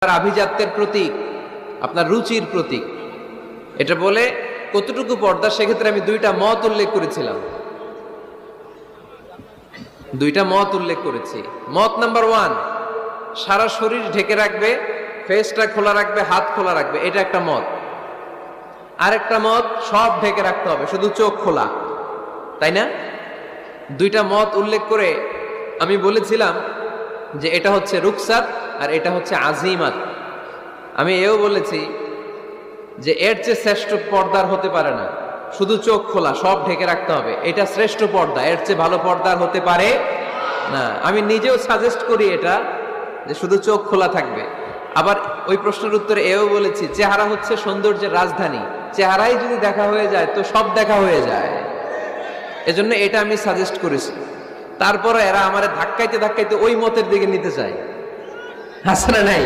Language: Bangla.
আপনার আভিজাত্যের প্রতীক, আপনার রুচির প্রতীক। এটা বলে কতটুকু পর্দা, সেক্ষেত্রে আমি দুইটা মত উল্লেখ করেছিলাম। মত নাম্বার 1, সারা শরীর ঢেকে রাখবে, ফেসটা খোলা রাখবে, হাত খোলা রাখবে, এটা একটা মত। আরেকটা মত, সব ঢেকে রাখতে হবে, শুধু চোখ খোলা, তাই না? দুইটা মত উল্লেখ করে আমি বলেছিলাম যে এটা হচ্ছে রুকসাত আর এটা হচ্ছে আজিমাত। আমি এও বলেছি যে এর চেয়ে শ্রেষ্ঠ পর্দার হতে পারে না, শুধু চোখ খোলা, সব ঢেকে রাখতে হবে, এটা শ্রেষ্ঠ পর্দা, এর চেয়ে ভালো পর্দার হতে পারে না। আমি নিজেও সাজেস্ট করি এটা, যে শুধু চোখ খোলা থাকবে। আবার ওই প্রশ্নের উত্তরে এও বলেছি চেহারা হচ্ছে সৌন্দর্যের রাজধানী, চেহারাই যদি দেখা হয়ে যায় তো সব দেখা হয়ে যায়, এজন্য এটা আমি সাজেস্ট করেছি। তারপরে এরা আমারে ধাক্কাইতে ধাক্কাইতে ওই মতের দিকে নিতে চায়, আছে না নাই?